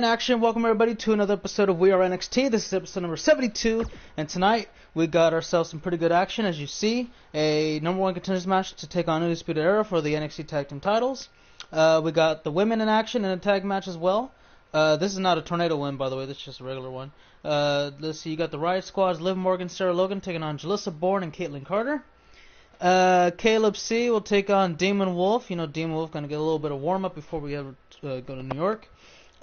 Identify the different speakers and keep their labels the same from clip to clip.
Speaker 1: action. Welcome everybody to another episode of ARE NXT. This is episode number 72, and tonight we got ourselves some pretty good action. As you see, a number one contenders match to take on Undisputed Era for the NXT Tag Team titles. We got the women in action in a tag match as well. This is not a tornado win, by the way. This is just a regular one. Let's see. You got the Riot Squad's Liv Morgan, Sarah Logan taking on Jalissa Bourne and Caitlin Carter. Caleb C will take on Demon Wolf. You know, Demon Wolf gonna get a little bit of warm up before we ever go to New York.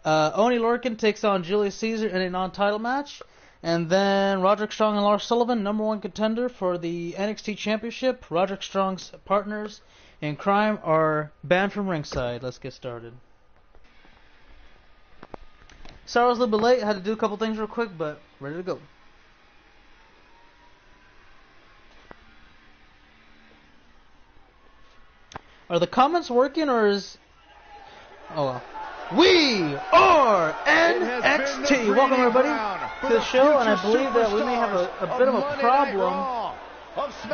Speaker 1: Oni Lorcan takes on Julius Caesar in a non-title match. And then Roderick Strong and Lars Sullivan, number one contender for the NXT Championship. Roderick Strong's partners in crime are banned from ringside. Let's get started. Sorry I was a little bit late. I had to do a couple things real quick, but ready to go. Are the comments working or is... Oh well. We are NXT! Welcome everybody to the show, and I believe that we may have a bit of a problem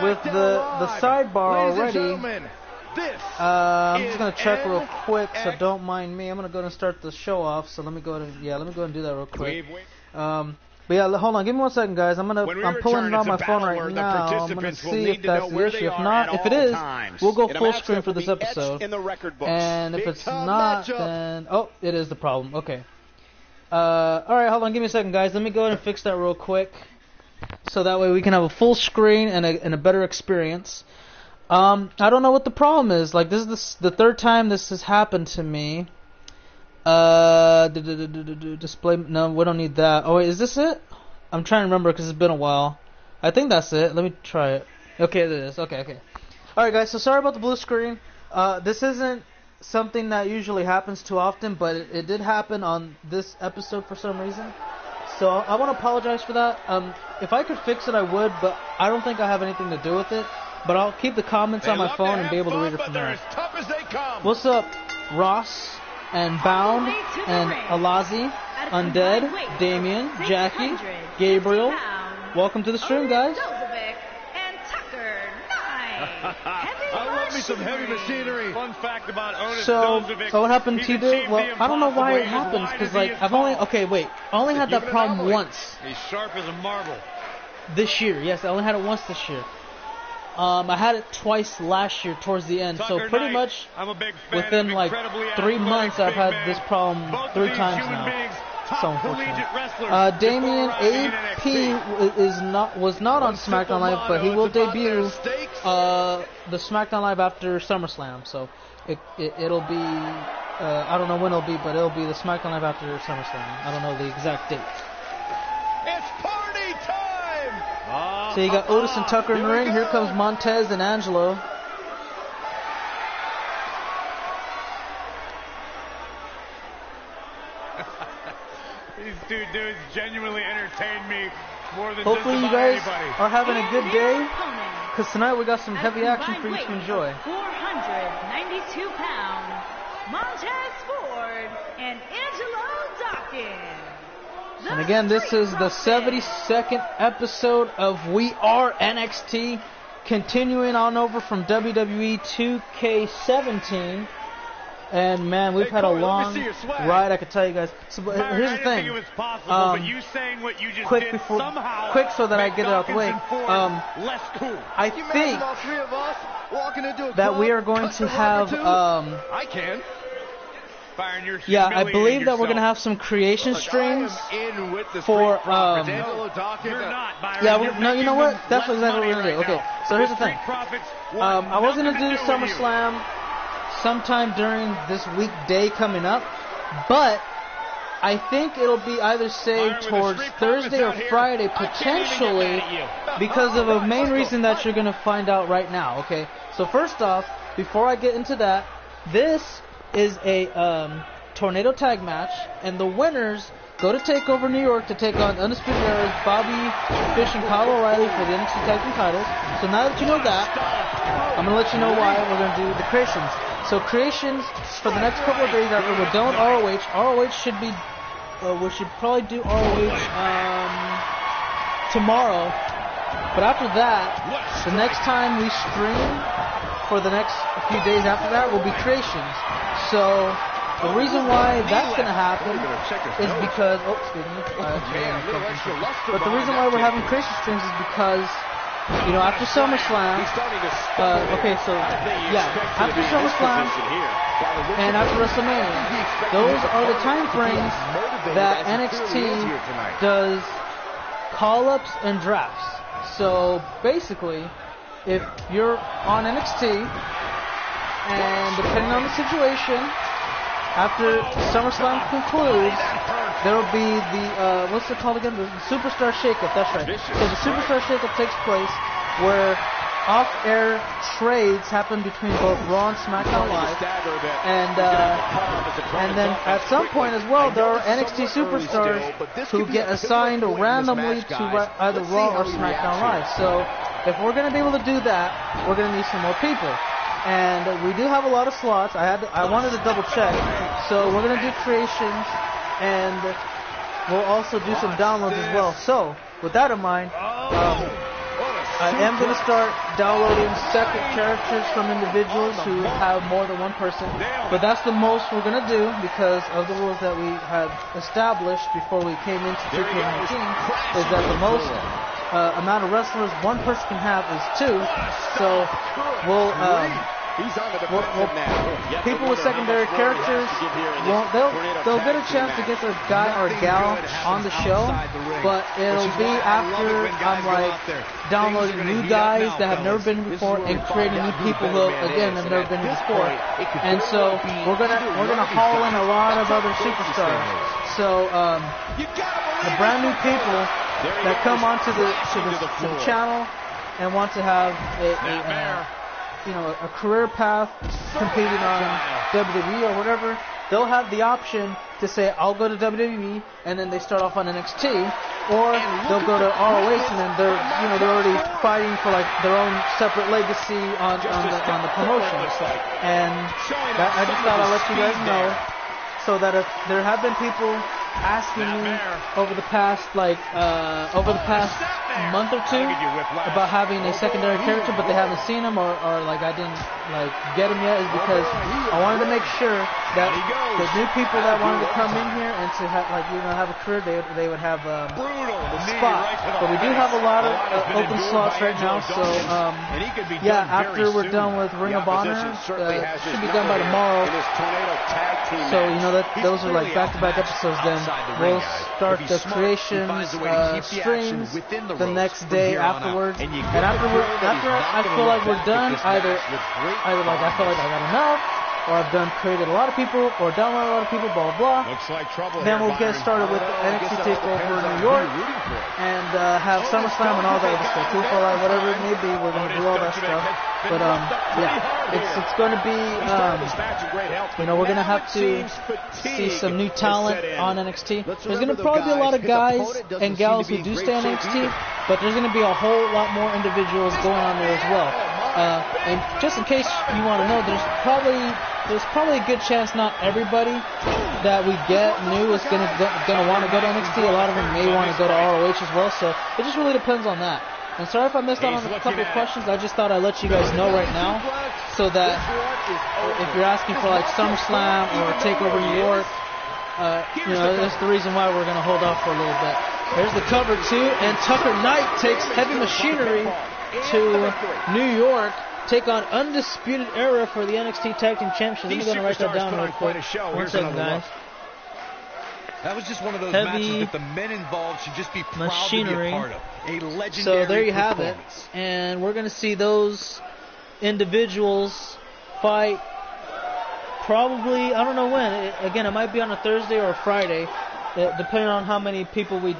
Speaker 1: with the sidebar already. I'm just going to check real quick, so don't mind me. I'm going to go ahead and start the show off, so let me go ahead and do that real quick. But yeah, hold on, give me 1 second, guys. I'm pulling it on my phone right now. I'm gonna see if that's the issue. If not, if it is, we'll go full screen for this episode. And if it's not, then it is the problem. Okay. All right, hold on, give me 1 second, guys. Let me go ahead and fix that real quick, so that way we can have a full screen and a better experience. I don't know what the problem is. Like, this is the third time this has happened to me. Display. No, we don't need that. Oh wait, is this it? I'm trying to remember because it's been a while. I think that's it. Let me try it. Okay, it is. Okay. Alright guys, so sorry about the blue screen. This isn't something that usually happens too often, but it did happen on this episode for some reason. So I want to apologize for that. If I could fix it, I would, but I don't think I have anything to do with it. But I'll keep the comments on my phone and be able to read it from there. What's up, Ross? And Bound, and Alazi, Undead, Damien, Jackie, Gabriel. Welcome to the stream, guys.
Speaker 2: I love me some heavy machinery. Fun fact about Otis.
Speaker 1: So what happened to you? Well, I don't know why it happens, because like I only had that problem once.
Speaker 2: He's sharp as a marble.
Speaker 1: This year, yes, I only had it once this year. I had it twice last year towards the end, so pretty much within like 3 months I've had this problem 3 times now. So unfortunate. Damien AP was not on SmackDown Live, but he will debut the SmackDown Live after SummerSlam. So it'll be I don't know when it'll be, but it'll be the SmackDown Live after SummerSlam. I don't know the exact date.
Speaker 2: It's party time!
Speaker 1: So you got Otis and Tucker in the ring. Here comes Montez and Angelo.
Speaker 2: These two dudes genuinely entertain me more than
Speaker 1: hopefully
Speaker 2: just
Speaker 1: you guys
Speaker 2: anybody.
Speaker 1: Are having a good day, because tonight we got some heavy action for you to enjoy.
Speaker 3: 492 pounds, Montez Ford and Angelo Dawkins.
Speaker 1: And again, this is the 72nd episode of We Are NXT, continuing on over from WWE 2K17. And man, we've had a long ride, I can tell you guys. So, but here's the thing. Quick so that I get it out the way. I think that we are going to have I believe that we're going to have some creation streams for, you know what? That's exactly what we're going to do. Okay, so here's the thing. I was going to do SummerSlam sometime during this weekday coming up, but I think it'll be either saved towards Thursday or Friday, potentially, because of a main reason that you're going to find out right now, okay? So first off, before I get into that, this is a tornado tag match, and the winners go to TakeOver New York to take on Undisputed Era's Bobby Fish and Kyle O'Reilly for the NXT Tag Team titles. So now that you know that, I'm going to let you know why we're going to do the creations. So creations for the next couple of days after we're done with ROH. ROH should be, we should probably do ROH tomorrow. But after that, the next time we stream for the next few days after that will be creations. So The reason why that's going to happen is because, oh, excuse me, but the reason why we're having creation streams is because, you know, after SummerSlam, okay, so, yeah, after SummerSlam and after WrestleMania, those are the time frames that NXT does call-ups and drafts. So, basically, if you're on NXT, and depending on the situation, after SummerSlam concludes, there will be the, what's it called again? The Superstar Shakeup, that's right. So the Superstar Shakeup takes place where off-air trades happen between both Raw and SmackDown Live. And then at some point as well, there are NXT superstars who get assigned randomly to either Raw or SmackDown Live. So if we're going to be able to do that, we're going to need some more people. And we do have a lot of slots. I wanted to double check. So we're going to do creations, and we'll also do some downloads as well. So with that in mind, I am going to start downloading second characters from individuals who have more than one person. But that's the most we're going to do because of the rules that we had established before we came into 2K19, is that the most amount of wrestlers one person can have is 2. So we'll people with secondary characters they'll get a chance to get their guy or gal on the show, but it'll be after I'm like downloading new guys that have never been before and creating new people who again have never been before. And so we're gonna haul in a lot of other superstars. So the brand new people that come onto the channel and want to have a career path competing on WWE or whatever, they'll have the option to say, I'll go to WWE, and then they start off on NXT, or they'll go to ROH, and then they're already fighting for like their own separate legacy on the promotion. And I just thought I'd let you guys know, so that if there have been people asking me over the past month or two about having a secondary character, but they haven't seen him or like I didn't like get him yet, is because I wanted to make sure that the new people that wanted to come in here and to have a career, they would have a spot. But we do have a lot of open slots right now, so yeah, after we're done with Ring of Honor, should be done by tomorrow. So those are like back-to-back episodes. Then we'll start the creations streams the next day afterwards. And after I feel like we're done, either like I feel like I got enough, or I've created a lot of people, or downloaded a lot of people, blah blah blah. Looks like trouble. Then we'll get started with NXT Takeover New York, and have SummerSlam and all that other stuff. Too for like whatever it may be, we're gonna do all that stuff. But yeah, it's going to be we're gonna have to see some new talent on NXT. There's gonna probably be a lot of guys and gals who do stay on NXT, but there's gonna be a whole lot more individuals going on there as well. And just in case you want to know, there's probably a good chance not everybody that we get new is gonna want to go to NXT. A lot of them may want to go to ROH as well. So it just really depends on that. And sorry if I missed out on a couple of questions. I just thought I'd let you guys know right now, so that if you're asking for like SummerSlam or Takeover New York, that's the reason why we're gonna hold off for a little bit. There's the cover too, and Tucker Knight takes Heavy Machinery to New York, take on Undisputed Era for the NXT Tag Team Championship. Let me go and write that down real quick. 1 second, guys.
Speaker 4: That was just one of those matches that the men involved should just be proud
Speaker 1: Machinery.
Speaker 4: to be a part of. A legendary
Speaker 1: So there you have it, and we're going to see those individuals fight probably, I don't know when. Again, it might be on a Thursday or a Friday, depending on how many people we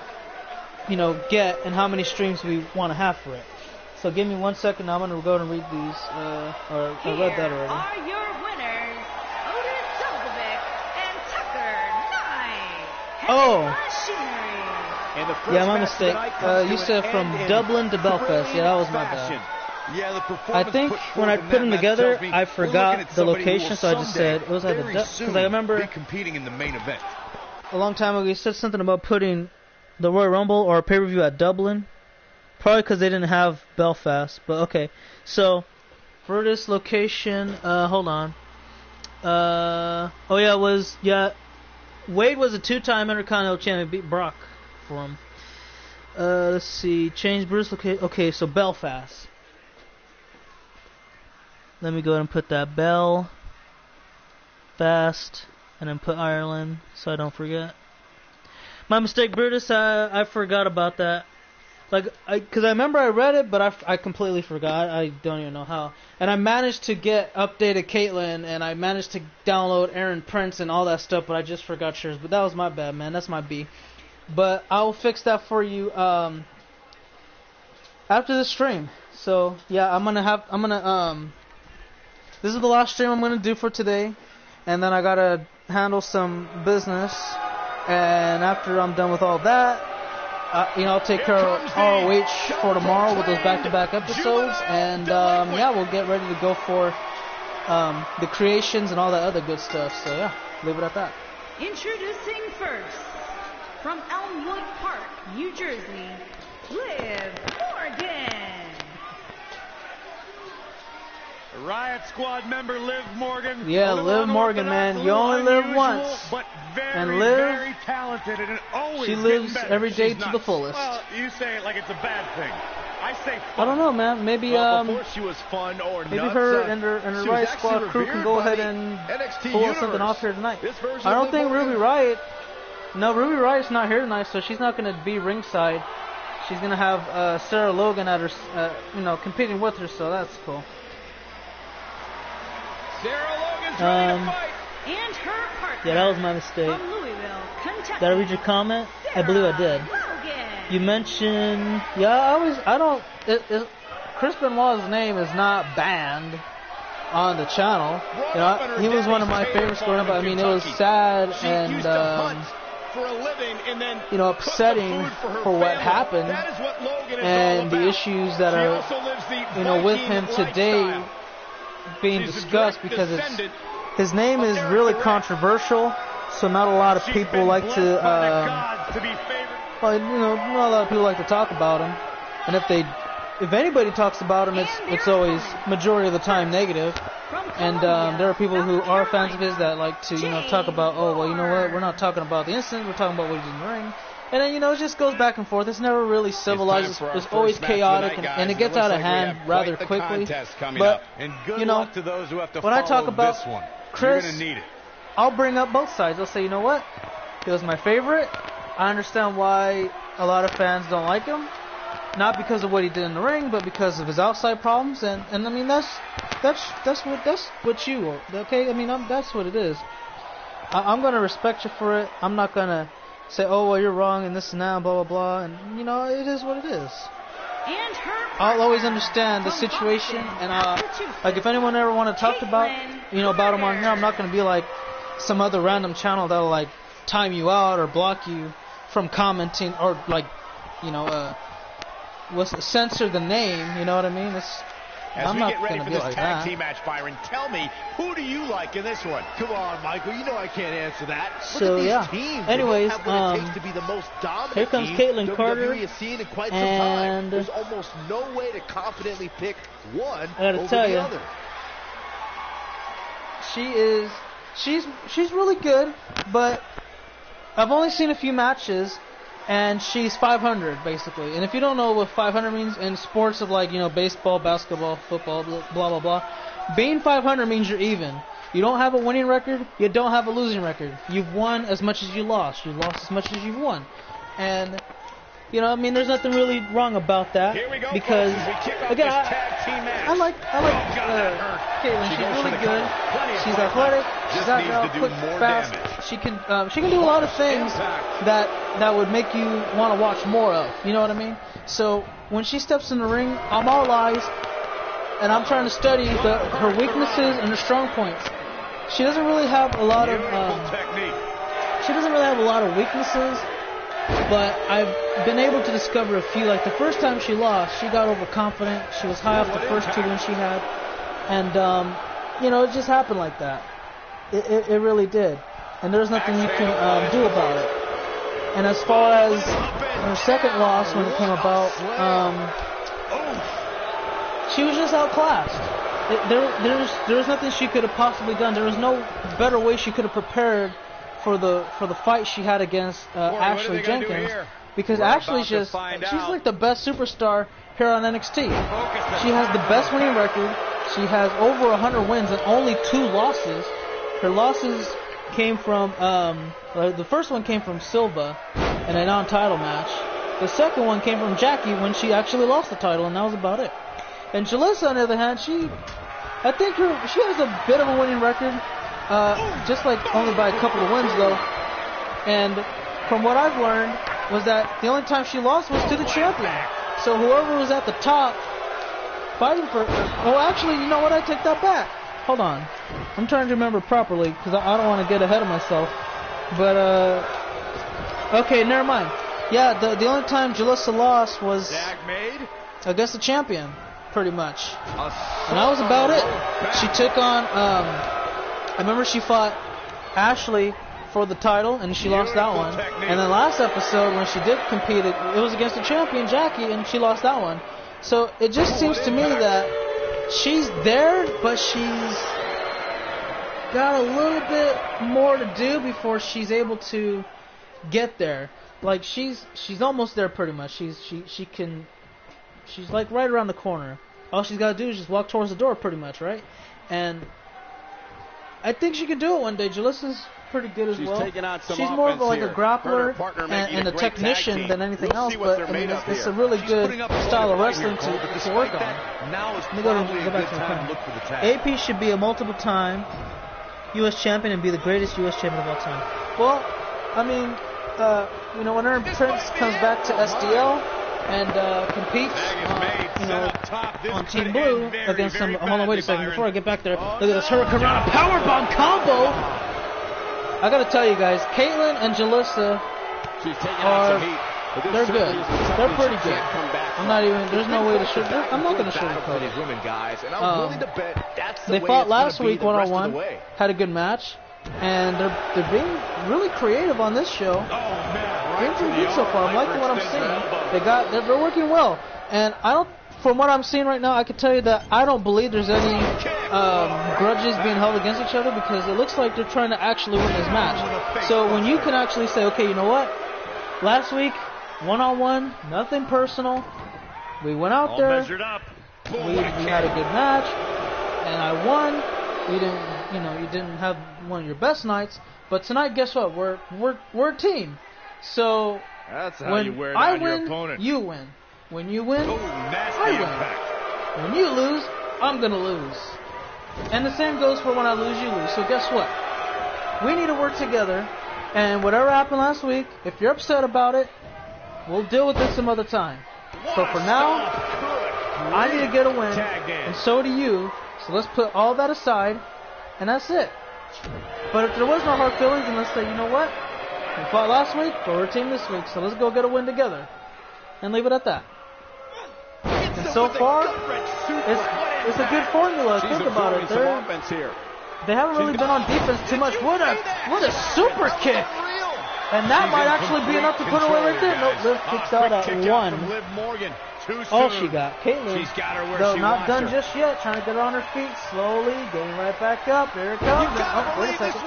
Speaker 1: get and how many streams we want to have for it. So give me 1 second. I'm going to go and read these. I read that already.
Speaker 3: Are your winners, Otis Zelkovic and Tucker Knight.
Speaker 1: Yeah, my mistake. You said from Dublin to Belfast. Yeah, that was my bad. I think when I put them together, I forgot the location, so I just said it was either because I remember
Speaker 4: competing in the main event.
Speaker 1: A long time ago you said something about putting the Royal Rumble or a pay-per-view at Dublin. Probably because they didn't have Belfast, but okay. So, for this location, hold on. Oh yeah, Wade was a 2-time Intercontinental champion. Beat Brock for him. Let's see. Change Bruce. Okay, so Belfast. Let me go ahead and put that Belfast, and then put Ireland, so I don't forget. My mistake, Brutus. I forgot about that. Because I remember I read it, but I completely forgot. I don't even know how. And I managed to get updated Caitlyn, and I managed to download Aaron Prince and all that stuff, but I just forgot shares. But that was my bad, man. That's my B. But I'll fix that for you after the stream. So yeah, this is the last stream I'm gonna do for today, and then I gotta handle some business. And after I'm done with all that, I'll take care of ROH for tomorrow with those back-to-back episodes, and yeah, we'll get ready to go for the creations and all that other good stuff. So yeah, leave it at that.
Speaker 3: Introducing first, from Elmwood Park, New Jersey, Liv Morgan.
Speaker 2: Riot Squad member Liv Morgan.
Speaker 1: Yeah, Liv Morgan, man. You only live once.
Speaker 2: But
Speaker 1: and Liv,
Speaker 2: very talented, and always
Speaker 1: she lives
Speaker 2: better.
Speaker 1: every day to the fullest.
Speaker 2: Well, you say it like it's a bad thing. I say fun.
Speaker 1: I don't know, man. Maybe
Speaker 4: before she was fun or
Speaker 1: maybe
Speaker 4: nuts,
Speaker 1: her and her Riot Squad crew can go ahead and pull something off here tonight. I don't think Ruby Riott. No, Ruby Riot's not here tonight, so she's not going to be ringside. She's going to have Sarah Logan at her, competing with her, so that's cool.
Speaker 2: Sarah Logan's ready to fight.
Speaker 3: And her partner.
Speaker 1: Yeah, that was my mistake.
Speaker 3: From Louisville, Kentucky.
Speaker 1: Did I read your comment? I believe I did.
Speaker 3: Logan.
Speaker 1: You mentioned, Chris Benoit's name is not banned on the channel. He was one of my favorites growing up. I mean, it was sad and upsetting for what happened and the issues that are with him today being discussed, because his name is really controversial, so not a lot of people like to not a lot of people like to talk about him, and if anybody talks about him, it's always majority of the time negative. And there are people who are fans of his that like to talk about, we're not talking about the incident, we're talking about what he did in the ring. And then, it just goes back and forth. It's never really civilized. It's always chaotic, and it gets out of hand rather quickly. But,
Speaker 4: to those who have to
Speaker 1: when I talk about Chris,
Speaker 4: you're gonna need it.
Speaker 1: I'll bring up both sides. I'll say, you know what? He was my favorite. I understand why a lot of fans don't like him. Not because of what he did in the ring, but because of his outside problems. And I mean, that's what you are, okay? I mean, that's what it is. I'm going to respect you for it. I'm not going to say, oh, well, you're wrong and this and that, blah, blah, blah. And, it is what it is. I'll always understand the situation. And, if anyone ever want to talk about him on here, I'm not going to be like some other random channel that'll, time you out or block you from commenting or, censor the name, you know what I mean? I'm not going to be like that.
Speaker 4: As we get ready for this tag team match, Byron, tell me, who do you like in this one? Come on, Michael, you know I can't answer that.
Speaker 1: So,
Speaker 4: Look at
Speaker 1: these
Speaker 4: teams.
Speaker 1: Anyways,
Speaker 4: it takes to be the most dominant
Speaker 1: here comes Caitlyn Carter,
Speaker 4: WWE has seen in quite some time. There's almost no way to confidently pick one
Speaker 1: I gotta
Speaker 4: over
Speaker 1: tell
Speaker 4: the
Speaker 1: you,
Speaker 4: other.
Speaker 1: She's really good, but I've only seen a few matches. And she's 500, basically. And if you don't know what 500 means in sports of baseball, basketball, football, blah, blah, blah, being 500 means you're even. You don't have a winning record. You don't have a losing record. You've won as much as you lost. You've lost as much as you've won. And, there's nothing really wrong about that.
Speaker 4: Here we go,
Speaker 1: because, again, I like Caitlyn.
Speaker 4: She's
Speaker 1: She's really good. She's athletic. She's agile, quick, fast. She can do a lot of things that would make you want to watch more of. You know what I mean? So when she steps in the ring, I'm all eyes, and I'm trying to study her weaknesses and her strong points. She doesn't really have a lot of weaknesses, but I've been able to discover a few. Like the first time she lost, she got overconfident. She was high off the first two wins she had, and it just happened like that. It really did, and there's nothing you can do about it. And as far as her second loss, when it came about, she was just outclassed. There's nothing she could have possibly done. There was no better way she could have prepared for the fight she had against Ashley Jenkins, because Ashley's she's like the best superstar here on NXT. She has the best winning record. She has over 100 wins and only 2 losses. Her losses came from the first one came from Silva in a non-title match. The second one came from Jackie when she actually lost the title, and that was about it. And Jalissa, on the other hand, I think she has a bit of a winning record, just like only by a couple of wins though. And from what I've learned was that the only time she lost was to the champion. So whoever was at the top fighting for, oh, actually, you know what? I take that back. Hold on, I'm trying to remember properly because I don't want to get ahead of myself. But okay, never mind. Yeah, the only time Jalissa lost was against the champion, pretty much. And that was about it. She took on, I remember she fought Ashley for the title, and she lost that one. And then last episode, when she did compete, it was against the champion, Jackie, and she lost that one. So it just seems to me that she's there, but she's got a little bit more to do before she's able to get there. Like she's almost there pretty much. She's like right around the corner. All she's got to do is just walk towards the door pretty much, right? And I think she can do it one day. Jalissa's pretty good as well. She's more of like a grappler and a technician than anything else, but I mean it's a really good style of wrestling to work on. Let me go back to the camera. AP should be a multiple time U.S. champion and be the greatest U.S. champion of all time. Well, I mean, you know, when Aaron Prince comes back to SDL and competes, on Team Blue against some. Hold on, wait a second. Before I get back there, look at this Hurricane Powerbomb combo. I gotta tell you guys, Caitlyn and Jalissa they're good. They're pretty good. I'm not even. There's no way to sugarcoat. I'm not gonna sugarcoat it. They fought last week 1-on-1. Had a good match. And they're being really creative on this show. Being pretty good so far. I'm liking what I'm seeing. They're working well. And from what I'm seeing right now, I can tell you that I don't believe there's any grudges being held against each other, because it looks like they're trying to actually win this match. So when you can actually say, okay, you know what? Last week, 1-on-1, nothing personal. We went out there. We had a good match, and I won. You didn't have one of your best nights, but tonight, guess what? We're a team. So when you wear I win, your opponent. You win. When you win, I win. When you lose, I'm gonna lose. And the same goes for when I lose, you lose. So guess what? We need to work together. And whatever happened last week, if you're upset about it, we'll deal with it some other time. So for now, I need to get a win, and so do you. So let's put all that aside, and that's it. But if there was no hard feelings, then let's say, you know what? We fought last week, but we're a team this week, so let's go get a win together. And leave it at that. And so far, it's a good formula. Think about it. They haven't really been on defense too much. What a super kick! And that might actually be enough to put her away right there. Nope, Liv kicks out at 1. All she got. Caitlyn, though not done just yet, trying to get her on her feet slowly, getting right back up. Here it comes. Oh, wait a second.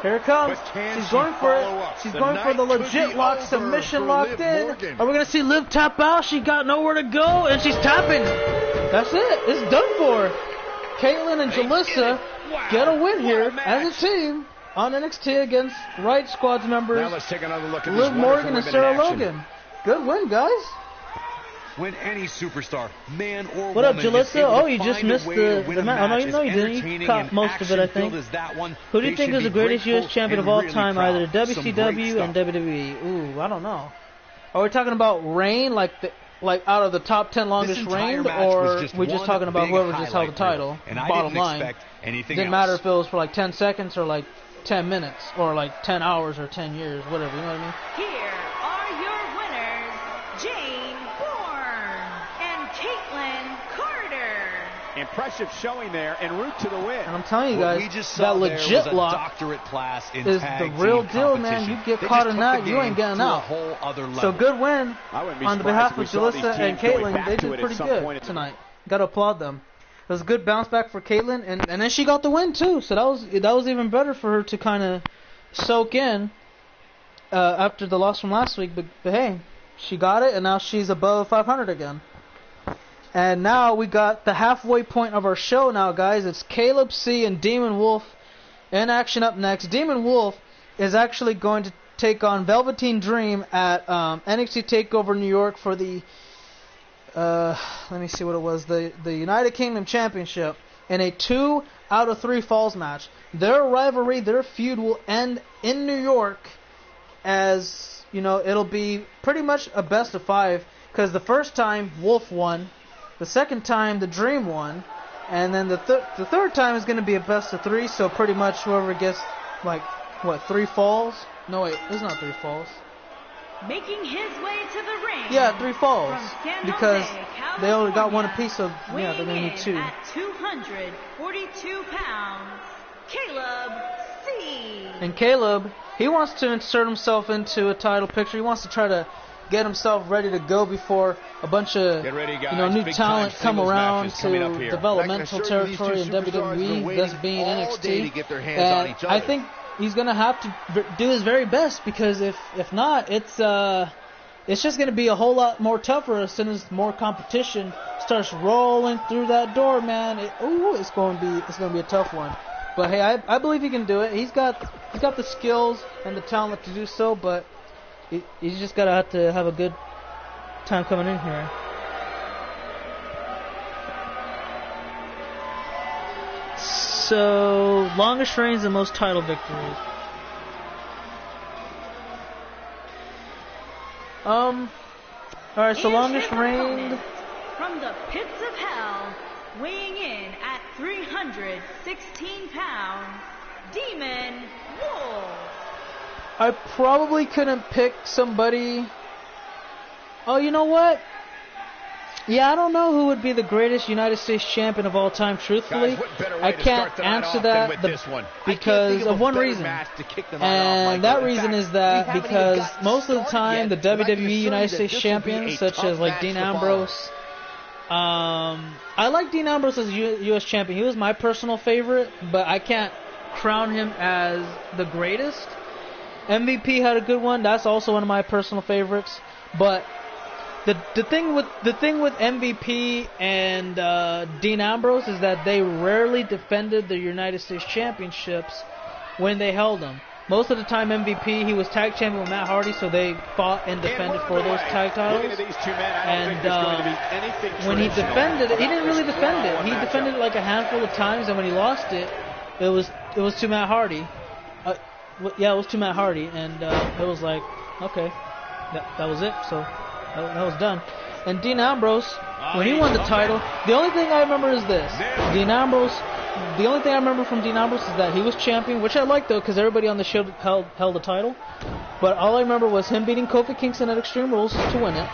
Speaker 1: Here it comes. She's going for it. She's going for the legit lock, submission locked in. Are we going to see Liv tap out? She got nowhere to go, and she's tapping. That's it. It's done for. Caitlyn and Jalissa get a win here as a team on NXT against Right Squad's members, now let's take another look at Liv Morgan and Sarah Logan. Good win, guys.
Speaker 5: When any superstar, man or
Speaker 1: what up,
Speaker 5: woman,
Speaker 1: Jalissa? Oh, you just missed the match. Oh, no, you didn't. You caught most of it, I think. Who do you think is the greatest U.S. champion of all time, either WCW and WWE? Ooh, I don't know. Are we talking about reign, like out of the top 10 longest reigned, or we just talking about whoever just held the title? Bottom line, didn't matter if it was for like 10 seconds or like 10 minutes or like 10 hours or 10 years, whatever. You know what I mean?
Speaker 3: Here are your winners, Jane Bourne and Caitlyn Carter.
Speaker 4: Impressive showing there en route to the win.
Speaker 1: And I'm telling you guys, that legit lock is the real deal, man. You get caught in that, you ain't getting out. So good win on the behalf of Jalissa and Caitlyn. They did pretty good tonight. Got to applaud them. was a good bounce back for Caitlyn, and then she got the win too. So that was even better for her to kind of soak in after the loss from last week. But hey, she got it, and now she's above 500 again. And now we got the halfway point of our show now, guys. It's Caleb C and Demon Wolf in action up next. Demon Wolf is actually going to take on Velveteen Dream at NXT TakeOver New York for the, let me see what it was, the United Kingdom Championship in a 2 out of 3 falls match. Their rivalry, their feud will end in New York as, you know, it'll be pretty much a best of 5 because the first time Wolf won, the second time the Dream won, and then the third time is going to be a best of 3, so pretty much whoever gets, like, what, 3 falls? No, wait, it's not 3 falls.
Speaker 3: Making his way to the ring.
Speaker 1: Yeah, 3 falls. Because
Speaker 3: Jose,
Speaker 1: they only got 1 apiece, so yeah, they're going to need 2.
Speaker 3: At 242 pounds, Caleb C.
Speaker 1: And Caleb, he wants to insert himself into a title picture. He wants to try to get himself ready to go before a bunch of new talent come around to developmental territory in WWE, thus being NXT. And I think he's going to have to do his very best because if not, it's just going to be a whole lot more tougher as soon as more competition starts rolling through that door, man. It's going to be a tough one. But hey, I believe he can do it. He's got the skills and the talent to do so, but he's just got to have a good time coming in here. So, longest reigns and most title victories. Alright, so longest reign.
Speaker 3: From the pits of hell, weighing in at 316 pounds, Demon Wolf.
Speaker 1: I probably couldn't pick somebody. Oh, you know what? Yeah, I don't know who would be the greatest United States champion of all time, truthfully. I can't answer that because of one reason. And that reason is that because most of the time the WWE United States champions, such as like Dean Ambrose, I like Dean Ambrose as U.S. champion. He was my personal favorite, but I can't crown him as the greatest. MVP had a good one. That's also one of my personal favorites. But the thing with MVP and Dean Ambrose is that they rarely defended the United States championships when they held them. Most of the time MVP, he was tag champion with Matt Hardy, so they fought and defended for those tag titles. And when he defended it, he didn't really defend it. He defended it like a handful of times, and when he lost it, it was to Matt Hardy. Yeah, it was to Matt Hardy, and it was like, okay, that was it. So that was done. And Dean Ambrose, when he won the title, the only thing I remember is this: Dean Ambrose. The only thing I remember from Dean Ambrose is that he was champion, which I like though, because everybody on the show held the title. But all I remember was him beating Kofi Kingston at Extreme Rules to win it.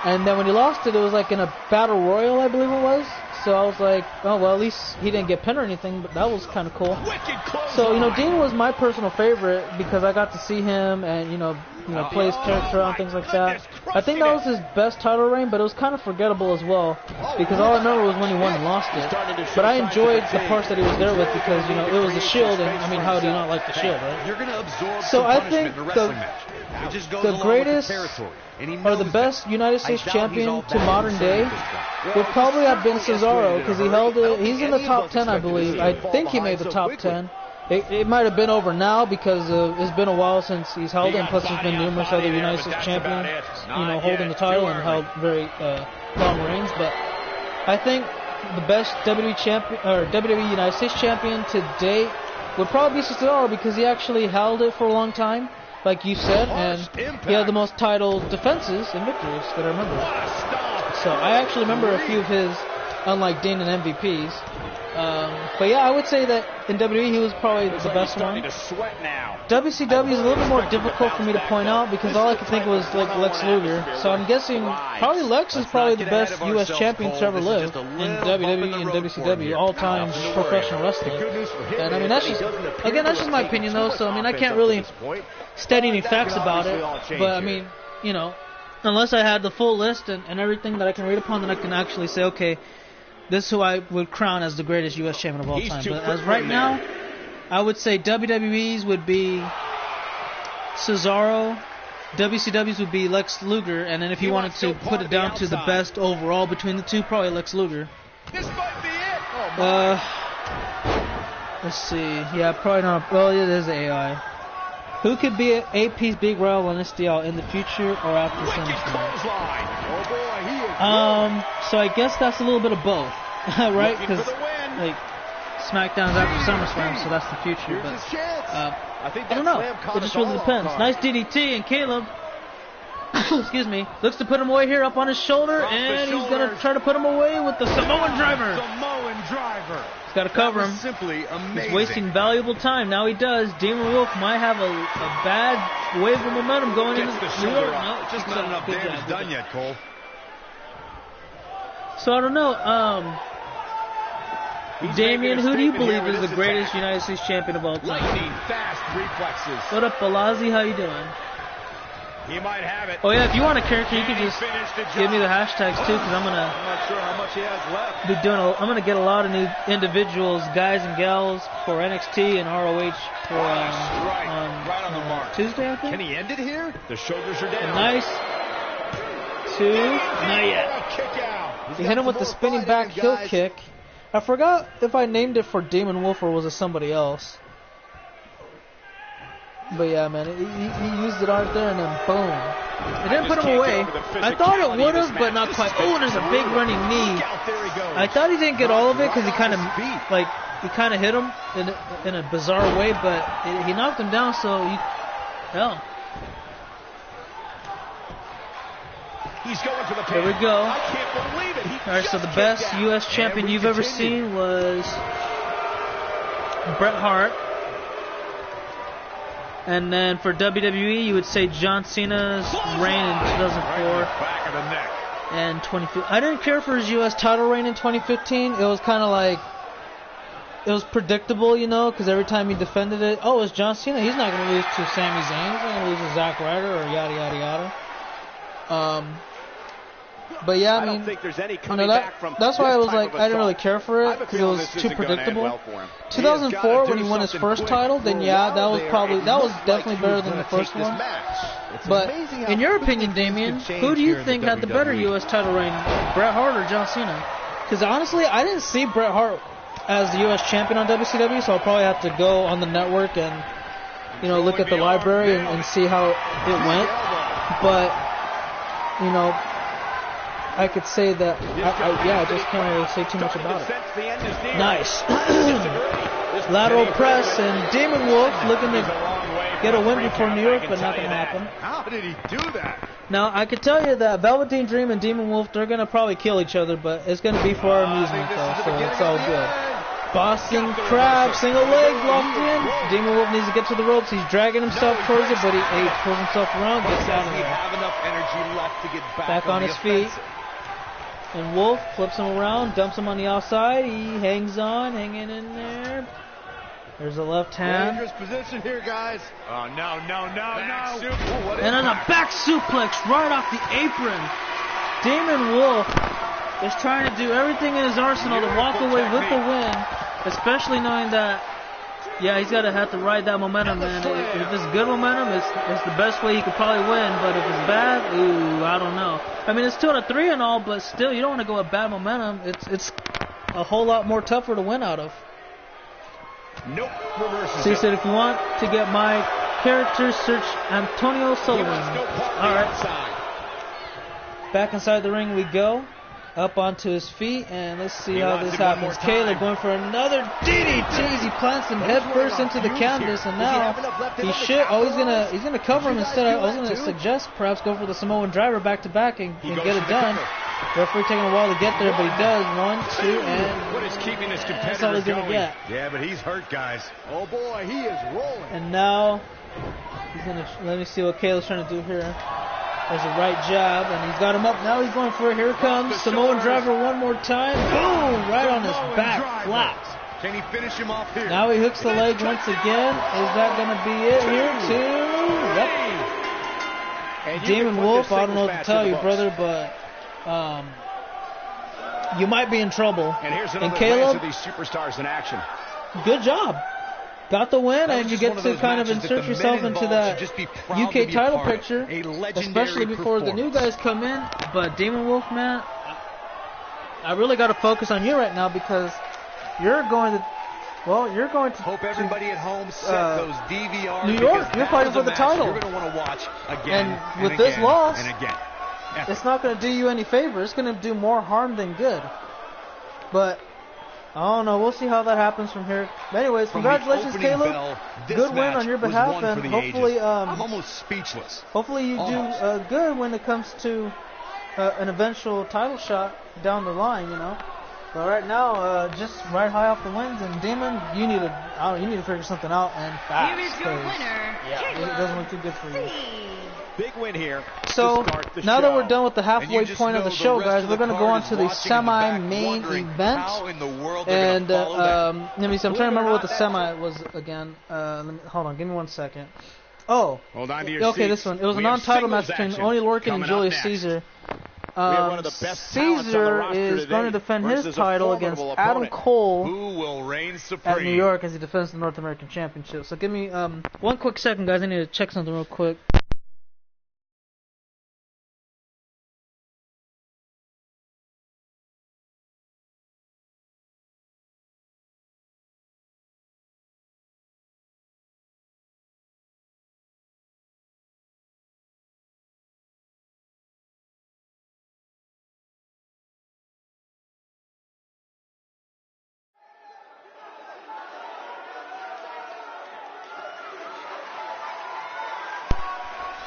Speaker 1: And then when he lost it, it was like in a battle royal, I believe it was. So I was like, oh well, at least he didn't get pinned or anything, but that was kind of cool. So Dean was my personal favorite because I got to see him and play his character and things like that. I think that was his best title reign, but it was kind of forgettable as well because all I remember was when he won and lost it. But I enjoyed the parts that he was there with because it was the Shield, and I mean, how do you not like the Shield, right? So I think the greatest or the best United States champion to modern day would probably have been Cesaro because he held it. He's in the top 10, I believe. I think he made the top 10. It might have been over now because it's been a while since he's held it, and plus there's been numerous other United States champions, holding the title and held very long reigns. But I think the best WWE champion or WWE United States champion to date would probably be Cesaro because he actually held it for a long time, like you said, and he had the most title defenses and victories that I remember. So I actually remember a few of his, unlike Dean and MVPs. But yeah, I would say that in WWE he was probably the best one. WCW is a little bit more difficult for me to point out because all I could think was like Lex Luger. So I'm guessing probably Lex is probably the best U.S. champion to ever live in WWE and WCW, all-time professional wrestling. And I mean, that's just my opinion though. So I mean, I can't really state any facts about it. But I mean, unless I had the full list and everything that I can read upon, then I can actually say, okay, This is who I would crown as the greatest U.S. champion of all time. But as right now, I would say WWE's would be Cesaro, WCW's would be Lex Luger, and then if you wanted to put it down to the best overall between the two, probably Lex Luger.
Speaker 4: This might be it.
Speaker 1: Let's see. Yeah, probably not. Well, it is AI. Who could be AP's Big Royal Honesty in the future or after SummerSlam?
Speaker 4: Oh boy, he is
Speaker 1: So I guess that's a little bit of both, right? Because like SmackDown's after SummerSlam, so that's the future. But I don't know. It just really depends. Nice DDT, and Caleb, excuse me, looks to put him away here up on his shoulder, and he's gonna try to put him away with the Samoan driver. He's got to cover him.
Speaker 4: Simply amazing.
Speaker 1: He's wasting valuable time. Now he does. Demon Wolf might have a bad wave of momentum going into New York. No,
Speaker 4: just not enough damage done yet, Cole.
Speaker 1: So I don't know. Damien, who do you believe is the greatest United States champion of all time?
Speaker 4: Lightning fast reflexes.
Speaker 1: What up, Balazi? How you doing?
Speaker 4: He might have it.
Speaker 1: Oh yeah, if you want a character, you can just give me the hashtags too, because I'm
Speaker 4: not sure how much he has left.
Speaker 1: Be doing. I'm gonna get a lot of new individuals, guys and gals, for NXT and ROH for
Speaker 4: right on the mark.
Speaker 1: Tuesday, I think.
Speaker 4: Can he end it here? The shoulders are down.
Speaker 1: Nice. Two. Not yet.
Speaker 4: Kick out.
Speaker 1: He hit him with the spinning back heel kick. I forgot if I named it for Demon Wolf or was it somebody else. But yeah, man, he used it out there and then boom. It didn't put him away. I thought it would have, but not quite. Oh, there's a big running knee. I thought he didn't get all of it because he kind of hit him in a bizarre way, but he knocked him down. So hell.
Speaker 4: He's going for the pin.
Speaker 1: There we go.
Speaker 4: I can't believe it.
Speaker 1: All right, so the best U.S. champion you've ever seen was Bret Hart. And then for WWE, you would say John Cena's reign in 2004
Speaker 4: back of the neck.
Speaker 1: And 2015. I didn't care for his U.S. title reign in 2015. It was kind of like, it was predictable, you know, because every time he defended it, oh, it's John Cena. He's not going to lose to Sami Zayn. He's not going to lose to Zack Ryder or yada, yada, yada. But yeah, I mean,
Speaker 4: don't think there's any coming back from
Speaker 1: that's why I was like, I didn't really care for it because it was too predictable. 2004 when he won his first title, then yeah, that was definitely better than the first one. But in your opinion, Damien, who do you think had the better U.S. title reign, Bret Hart or John Cena? Because honestly, I didn't see Bret Hart as the U.S. champion on WCW, so I'll probably have to go on the network and look at the library and see how it went. But I could say that, I just can't really say too much about it. Nice. Lateral press, and Demon Wolf looking to get a win before New York, but not going to happen.
Speaker 4: How did he do that?
Speaker 1: Now, I could tell you that Velveteen Dream and Demon Wolf, they're going to probably kill each other, but it's going to be for our amusement, though, so it's all good. Boston Crab, single leg, locked in. Demon Wolf needs to get to the ropes. He's dragging himself towards it, but he pulls himself around, gets out of there. Back on his feet. And Wolf flips him around, dumps him on the outside. He hangs on, hanging in there. There's a left hand.
Speaker 4: Dangerous position here, guys. Oh, no.
Speaker 1: And then a back suplex right off the apron. Demon Wolf is trying to do everything in his arsenal to walk away with the win, especially knowing that, he's got to have to ride that momentum, man. If it's good momentum, it's the best way he could probably win. But if it's bad, I don't know. I mean, it's 2 out of 3 and all, but still, you don't want to go with bad momentum. It's a whole lot more tougher to win out of.
Speaker 4: Nope. Reverses.
Speaker 1: So he said, if you want to get my character, search Antonio Sullivan. All right. Back inside the ring we go. Up onto his feet, and let's see how this happens. Caleb going for another DDT. He plants him head first into the canvas, and now he's gonna cover him instead. I was gonna suggest perhaps go for the Samoan driver back to back and get it done. Referee taking a while to get there, but he does. 1, 2, and
Speaker 4: what is keeping this
Speaker 1: that's all he's gonna get.
Speaker 4: Yeah, but he's hurt, guys. Oh boy, he is rolling.
Speaker 1: And now he's gonna let me see what Caleb's trying to do here. There's a right jab, and he's got him up. Now he's going for it. Here comes Samoan driver one more time. Boom! Right on his back. Flaps.
Speaker 4: Can he finish him off here?
Speaker 1: Now he hooks the leg once again. Is that going to be it here, too? Yep. Demon Wolf, I don't know what to tell you, brother, but you might be in trouble.
Speaker 4: And here's
Speaker 1: and
Speaker 4: another
Speaker 1: Caleb,
Speaker 4: of these superstars in action.
Speaker 1: Good job. Got the win, and you get to kind of insert yourself into that UK title picture, especially before the new guys come in. But Demon Wolf, man, I really got to focus on you right now because you're going to
Speaker 5: hope everybody at home set those DVRs.
Speaker 1: New York, you're fighting for the title.
Speaker 5: You're going to want to watch again
Speaker 1: and with this loss,
Speaker 5: and again.
Speaker 1: It's not going to do you any favor. It's going to do more harm than good. But I don't know. We'll see how that happens from here. But anyways, congratulations, Caleb. Good win on your behalf, and hopefully,
Speaker 5: I'm almost speechless.
Speaker 1: Hopefully, you do good when it comes to an eventual title shot down the line. You know. But right now, just ride high off the wins, and Demon, you need to figure something out and fast.
Speaker 3: Here is your winner,
Speaker 1: it doesn't look too good for you.
Speaker 4: Big win here.
Speaker 1: So now that we're done with the halfway point of the show, guys, we're going to go on to the semi-main event. And let me see. I'm trying to remember what the semi was again. Hold on, give me 1 second. Oh, okay, this one. It was a non-title match between Oney Lorcan and Julius Caesar. Caesar is going to defend his title against Adam Cole at New York as he defends the North American Championship. So give me 1 quick second, guys. I need to check something real quick.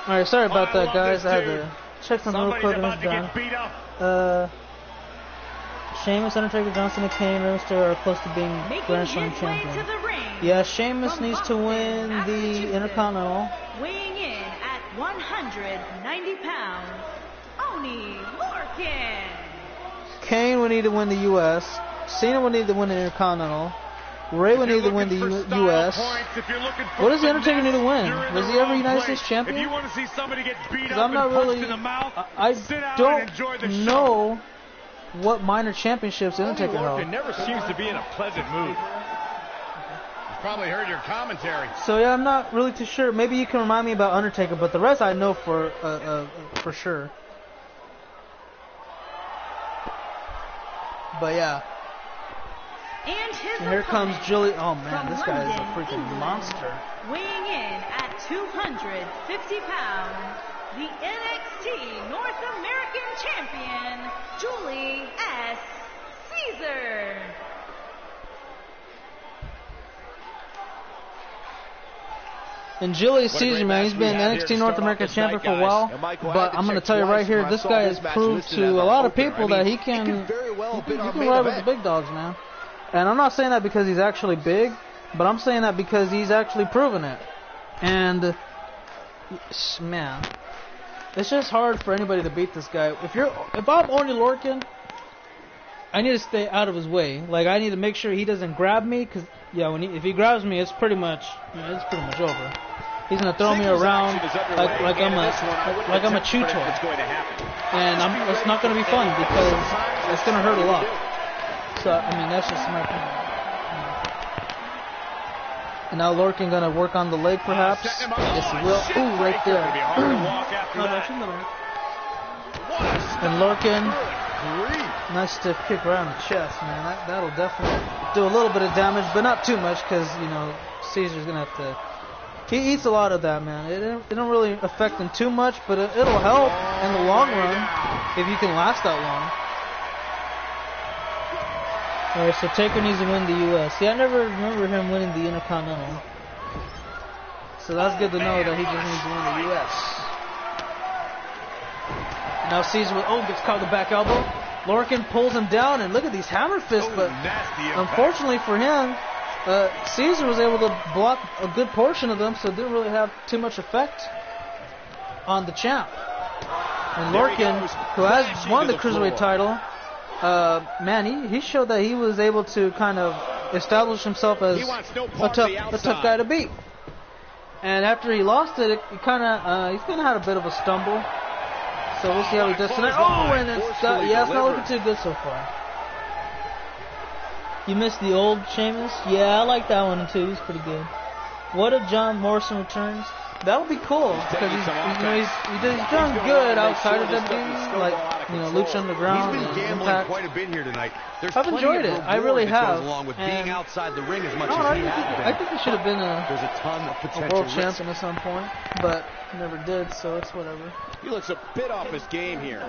Speaker 1: Alright, sorry about that, guys. I had to check something real quick and it's done. Sheamus, Undertaker, John Cena, Kane, Rey Mysterio are close to being Grand Slam champion. Yeah, Sheamus needs to win the Intercontinental.
Speaker 3: Weighing in at 190 pounds, Oney Lorcan.
Speaker 1: Kane would need to win the U.S. Cena would need to win the Intercontinental. Ray would need to win the U.S. What does the Undertaker need to win? Was he ever United States champion? Because I'm not really... I don't know what minor championships the Undertaker held.
Speaker 4: Never seems to be in a pleasant mood. You probably heard your commentary.
Speaker 1: So yeah, I'm not really too sure. Maybe you can remind me about Undertaker, but the rest I know for sure. But yeah. And here comes Julie. Oh man, this guy is a freaking monster.
Speaker 3: Weighing in at 250 pounds, the NXT North American Champion, Julie S. Caesar.
Speaker 1: And Julius Caesar, man, he's been NXT North American champion for a while. But I'm going to tell you right here, this guy has proved to a lot of people that he can ride with the big dogs, man. And I'm not saying that because he's actually big, but I'm saying that because he's actually proven it. And, man, it's just hard for anybody to beat this guy. If I'm Oney Lorcan, I need to stay out of his way. Like, I need to make sure he doesn't grab me, because, yeah, if he grabs me, it's pretty much over. He's gonna throw me around like I'm a chew toy, and it's not gonna be fun because it's gonna hurt a lot. So I mean, that's just my opinion. And now Lorcan gonna work on the leg, perhaps. Yes, he will. Ooh, right there. And Lorcan, nice stiff kick around the chest, man. That'll definitely do a little bit of damage, but not too much, because Caesar's gonna have to. He eats a lot of that, man. It don't really affect him too much, but it'll help in the long run if you can last that long. Alright, so Taker needs to win the U.S. See, I never remember him winning the Intercontinental. So that's good to know that he just needs to win the U.S. Now Caesar gets caught with the back elbow. Lorcan pulls him down, and look at these hammer fists, but unfortunately for him, Caesar was able to block a good portion of them, so it didn't really have too much effect on the champ. And Lorcan, who has won the Cruiserweight title, man, he showed that he was able to kind of establish himself as a tough guy to beat. And after he lost it, he's kind of had a bit of a stumble. So we'll see how he does tonight. Oh, and it's not looking too good so far. You missed the old Sheamus? Yeah, I like that one too. He's pretty good. What if John Morrison returns? That would be cool because he's done good outside of WWE, like Lucha Underground.
Speaker 5: He's been gambling
Speaker 1: Impact.
Speaker 5: quite a bit here tonight. There's
Speaker 1: I've enjoyed it. I really have.
Speaker 5: Along with being outside the ring as much
Speaker 1: I
Speaker 5: as he has been.
Speaker 1: I think he should have been
Speaker 5: There's a ton of potential
Speaker 1: world champion at some point, but never did. So it's whatever.
Speaker 4: He looks a bit off his game here,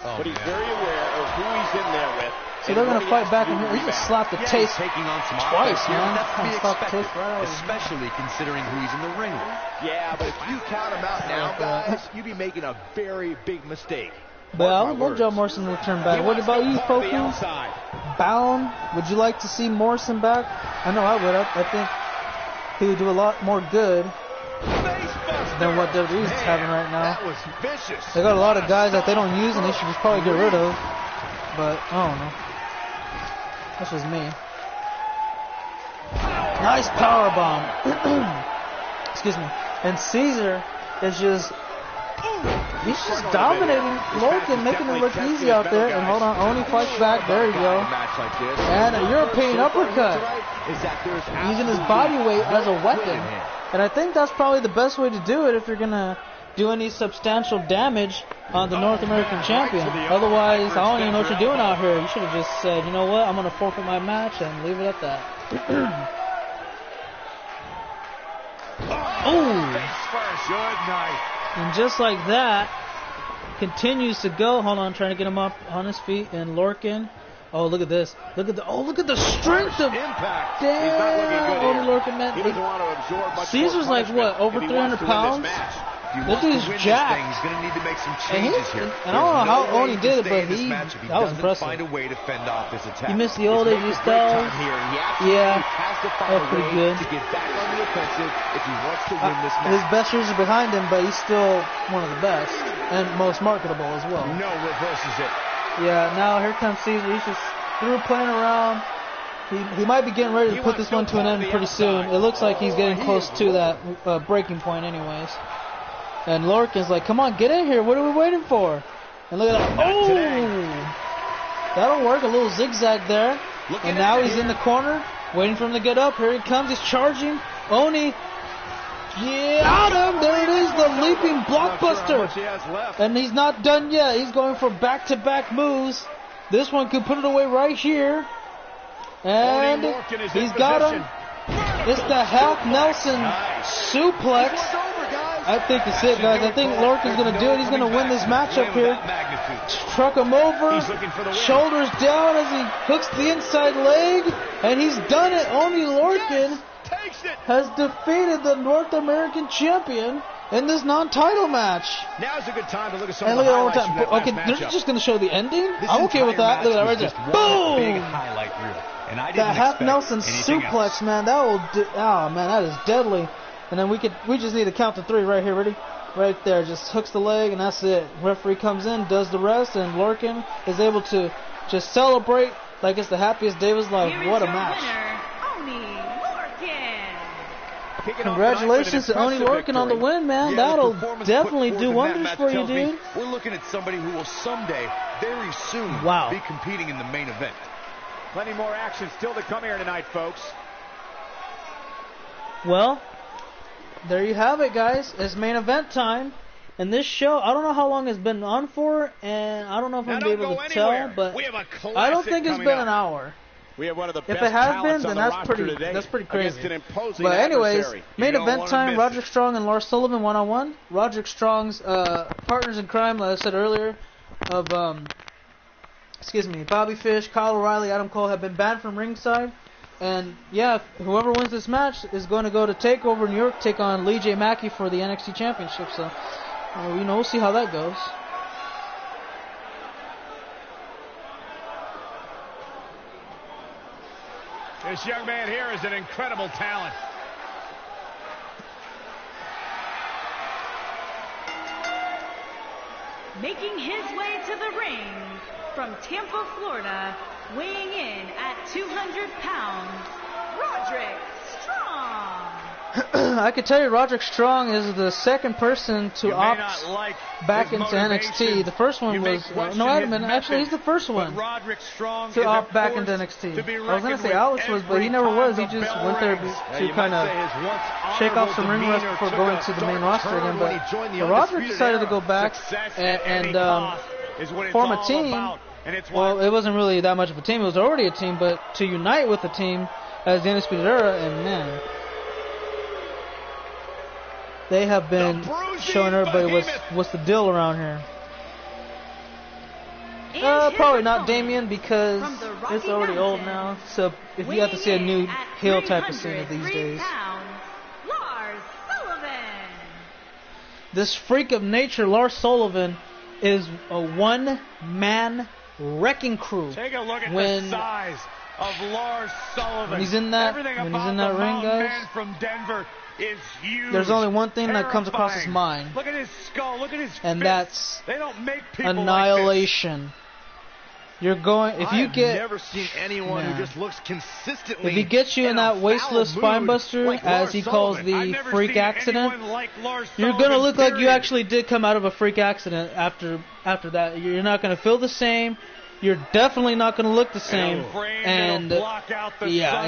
Speaker 4: but he's
Speaker 5: man.
Speaker 4: very aware of who he's in there with.
Speaker 1: So they're gonna fight back in here. He just slapped the taste
Speaker 5: taking on some
Speaker 1: twice,
Speaker 5: offense here.
Speaker 1: man.
Speaker 5: That's to be
Speaker 1: Slapped the
Speaker 5: expected,
Speaker 1: taste right out of him.
Speaker 5: especially considering who he's in the ring with.
Speaker 4: Yeah, but if you count him out now, guys, you'd be making a very big mistake.
Speaker 1: But I would love John Morrison to return back. What about you, Poku? Bound? Would you like to see Morrison back? I know I would. I think he would do a lot more good than what WWE's having right now.
Speaker 4: That was vicious.
Speaker 1: They got a lot of guys that they don't use and they should just probably get rid of. But I don't know. That's just me. Nice power bomb. Excuse me. And Caesar is he's just dominating Lorcan, making it look easy out there. And hold on, Oni fights back. There you go. And a European uppercut. Using his body weight as a weapon. And I think that's probably the best way to do it if you're going to do any substantial damage on the North American champion. Otherwise, I don't even know what you're doing out here. You should have just said, you know what, I'm going to forfeit my match and leave it at that.
Speaker 4: Good night.
Speaker 1: And just like that, continues to go. Hold on, trying to get him up on his feet. And Lorcan. Oh, look at this. Look at the strength of
Speaker 4: Impact.
Speaker 1: damn. Only Lorcan, man.
Speaker 4: He doesn't want to absorb much
Speaker 1: Caesar's
Speaker 4: more
Speaker 1: like what, over
Speaker 4: if he wants
Speaker 1: 300
Speaker 4: to win
Speaker 1: pounds?
Speaker 4: this match.
Speaker 5: If he
Speaker 1: Look
Speaker 5: wants
Speaker 1: at
Speaker 5: to
Speaker 1: his
Speaker 5: win this
Speaker 1: jack.
Speaker 5: thing, he's going to need to make some
Speaker 1: And
Speaker 5: changes here.
Speaker 1: I don't know how
Speaker 5: There's no
Speaker 1: Oni
Speaker 5: way
Speaker 1: did it,
Speaker 5: to stay
Speaker 1: but
Speaker 5: in this match if he
Speaker 1: that was
Speaker 5: doesn't
Speaker 1: impressive.
Speaker 5: find a way to fend off this attack.
Speaker 1: You missed the old AG
Speaker 4: Great
Speaker 1: style.
Speaker 4: time here. He absolutely
Speaker 1: Yeah,
Speaker 4: has to find
Speaker 1: that's
Speaker 4: a
Speaker 1: pretty
Speaker 4: way
Speaker 1: good.
Speaker 4: to get back on the offensive if he wants to win this
Speaker 1: His
Speaker 4: match.
Speaker 1: best years are behind him, but he's still one of the best and most marketable as well.
Speaker 4: No reverses it.
Speaker 1: Yeah, now here comes Caesar. He's just through playing around. He might be getting ready to put this one to an end pretty soon. It looks like he's getting close to that breaking point anyways. And Lorcan's like, come on, get in here. What are we waiting for? And look at that. Oh! That'll work. A little zigzag there. And now he's in the corner, waiting for him to get up. Here he comes. He's charging. Oni. Got him. There it is. The leaping blockbuster. And he's not done yet. He's going for back-to-back moves. This one could put it away right here. And he's got him. It's the half Nelson suplex. I think it's it, guys. I think Lorcan's going to do it. He's going to win this match up here. Truck him over. Shoulders down as he hooks the inside leg. And he's done it. Only Lorcan has defeated the North American champion in this non-title match.
Speaker 4: Now's a good time to look at some
Speaker 1: And
Speaker 4: of
Speaker 1: look
Speaker 4: the
Speaker 1: at all the
Speaker 4: highlights from
Speaker 1: time.
Speaker 4: that
Speaker 1: Okay,
Speaker 4: last
Speaker 1: they're
Speaker 4: matchup.
Speaker 1: just going to show the ending? I'm okay with that. Look at that right there. Boom!
Speaker 5: Highlight reel. And I
Speaker 1: That
Speaker 5: didn't
Speaker 1: half
Speaker 5: expect
Speaker 1: Nelson
Speaker 5: anything
Speaker 1: suplex,
Speaker 5: else.
Speaker 1: man, that will oh man, that is deadly. And then we just need to count to 3 right here, ready? Right there, just hooks the leg and that's it. Referee comes in, does the rest, and Lorcan is able to just celebrate like it's the happiest day of his life.
Speaker 3: Here
Speaker 1: What
Speaker 3: is
Speaker 1: a
Speaker 3: your
Speaker 1: match.
Speaker 3: winner, Oni Lorcan.
Speaker 4: Kicking off
Speaker 1: Congratulations
Speaker 4: tonight
Speaker 1: to Oni
Speaker 4: with an
Speaker 1: Lorcan on the
Speaker 4: impressive
Speaker 1: win, man.
Speaker 5: Yeah, the
Speaker 1: That'll
Speaker 5: performance
Speaker 1: definitely
Speaker 5: put
Speaker 1: do
Speaker 5: forth in that
Speaker 1: wonders
Speaker 5: match
Speaker 1: for you,
Speaker 5: tells me
Speaker 1: dude.
Speaker 5: We're looking at somebody who will someday, very soon,
Speaker 1: Wow.
Speaker 5: be competing in the main event.
Speaker 4: Plenty more action still to come here tonight, folks.
Speaker 1: Well, there you have it, guys. It's main event time. And this show, I don't know how long it's been on for, and I don't know if I'm going to be able to tell, but
Speaker 4: we have a
Speaker 1: I don't think it's
Speaker 4: classic
Speaker 1: been
Speaker 4: coming
Speaker 1: an
Speaker 4: up.
Speaker 1: hour.
Speaker 4: We have one of the
Speaker 1: If
Speaker 4: best
Speaker 1: it has
Speaker 4: talents
Speaker 1: been,
Speaker 4: on
Speaker 1: then
Speaker 4: the
Speaker 1: that's
Speaker 4: roster
Speaker 1: pretty
Speaker 4: today
Speaker 1: crazy.
Speaker 4: against an imposing
Speaker 1: But anyways,
Speaker 4: adversary.
Speaker 1: main
Speaker 5: don't
Speaker 1: event
Speaker 5: wanna
Speaker 1: time,
Speaker 5: miss
Speaker 1: Roderick
Speaker 5: it.
Speaker 1: Strong and Lars Sullivan one-on-one. Roderick Strong's partners in crime, like I said earlier, of Bobby Fish, Kyle O'Reilly, Adam Cole have been banned from ringside. And yeah, whoever wins this match is going to go to TakeOver New York, take on Lee J. Mackey for the NXT Championship. So, we'll see how that goes.
Speaker 2: This young man here is an incredible talent.
Speaker 3: Making his way to the ring from Tampa, Florida, weighing in at 200 pounds, Roderick Strong.
Speaker 1: I could tell you Roderick Strong is the second person to opt back into NXT. The first one was no, wait a minute. Actually, he's the first one to opt back into NXT. I was gonna say Alex was, but he never was. He just went there to kind of shake off some ring rust before going to the main roster again. But Roderick decided to go back and form a team. Well, it wasn't really that much of a team. It was already a team, but to unite with the team as the Undisputed Era, and man, they have been showing everybody what's the deal around here. Probably not Damien because it's already old now. So if you have to see a new heel type of Cena these days.
Speaker 3: Lars Sullivan.
Speaker 1: This freak of nature, Lars Sullivan, is a one-man wrecking crew.
Speaker 2: Take a look at the size of Lars Sullivan.
Speaker 1: When he's in that ring, guys,
Speaker 2: from Denver is huge.
Speaker 1: There's only one thing that comes across his mind.
Speaker 2: Look at his skull. Look at his
Speaker 1: and
Speaker 2: fists.
Speaker 1: that's
Speaker 2: they don't make people
Speaker 1: annihilation. Like You're going if you get.
Speaker 4: I've never seen anyone who just looks consistently.
Speaker 1: If he gets you in that wasteless spinebuster,
Speaker 4: like
Speaker 1: as he calls the freak accident, you're gonna look like you actually did come out of a freak accident after that. You're not gonna feel the same. You're definitely not gonna look the same. And yeah,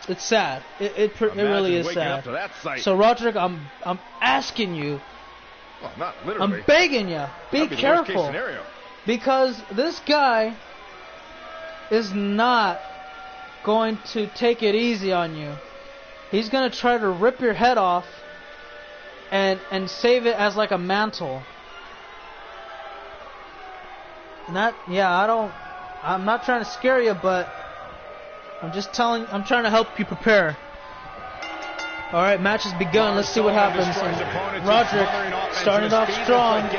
Speaker 1: it's sad. It really is sad. So Roderick, I'm asking you.
Speaker 4: Well, not literally.
Speaker 1: I'm begging you. Be careful. Because this guy is not going to take it easy on you. He's going to try to rip your head off and save it as like a mantle. I'm not trying to scare you, but I'm trying to help you prepare. Alright, match has begun. Let's see what happens. And Roderick started off strong.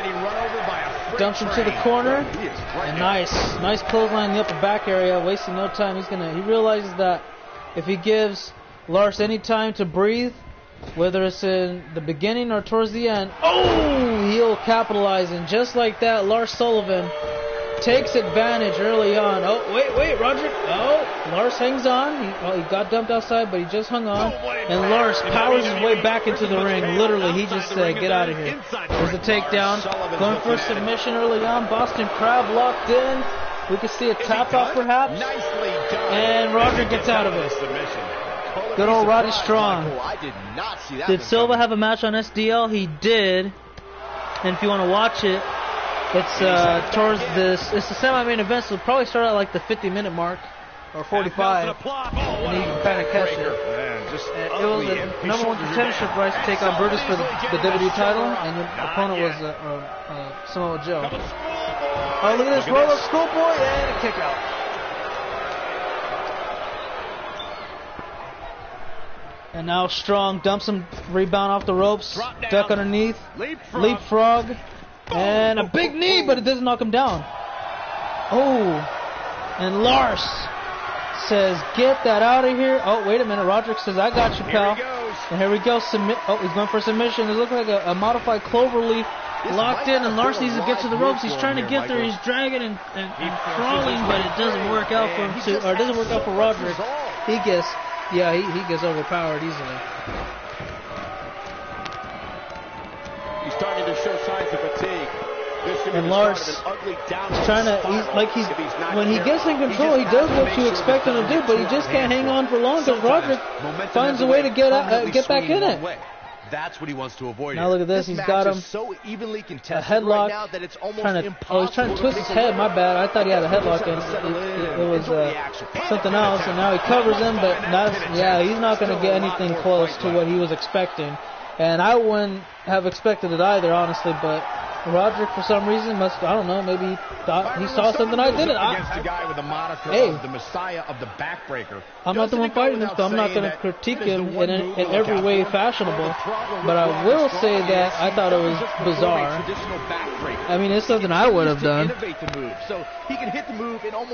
Speaker 1: Dumps him to the corner. And nice clothesline in the upper back area. Wasting no time. He realizes that if he gives Lars any time to breathe, whether it's in the beginning or towards the end, he'll capitalize. And just like that, Lars Sullivan takes advantage early on. Oh, wait, Roderick. Oh, Lars hangs on. He got dumped outside, but he just hung on. And Lars powers his way back into the ring. Literally, he just said, get out of here. There's a takedown. Going for a submission early on. Boston Crab locked in. We can see a tap out perhaps. And Roderick gets out of it. Good old Roddy Strong. Did Silva have a match on SDL? He did. And if you want to watch it, it's towards this. It's the semi-main event, so it'll probably start at like the 50-minute mark or 45, and you can kind of catch it. It was a number one contendership race to take on Brutus for the WWE title, and your opponent was Samoa Joe. Oh, look at this roll-up schoolboy and a kick out. And now Strong dumps him, rebound off the ropes, duck underneath, leapfrog. And a big knee, but it doesn't knock him down. Oh, and Lars says, get that out of here. Oh, wait a minute. Roderick says, I got you, pal. And here we go. He's going for submission. It looks like a modified cloverleaf locked in, and Lars needs to get to the ropes. He's trying to get there. He's dragging and crawling, but it doesn't work out for him it doesn't work out for Roderick. He gets overpowered easily.
Speaker 4: He's starting to show signs of fatigue.
Speaker 1: And Lars is trying to, when he gets in control, he does what you expect him to do, but he just can't hang on for long because Roderick finds a way to get back in it.
Speaker 5: That's what he wants to avoid.
Speaker 1: Now look at this, he's got him
Speaker 4: so evenly
Speaker 1: a
Speaker 4: contested
Speaker 1: headlock.
Speaker 4: Right now that it's
Speaker 1: He's trying to twist his head. My bad. I thought he had a headlock, and it was something else. And now he covers him, but he's not going to get anything close to what he was expecting. And I wouldn't have expected it either, honestly, but Roderick, for some reason, I don't know, maybe he thought he saw something I didn't.
Speaker 4: Against the guy with the moniker of the Messiah of the Backbreaker.
Speaker 1: I'm not the one fighting him, so I'm not going to critique him in every way fashionable. But I will say that I thought it was bizarre. I mean, it's something I would have done.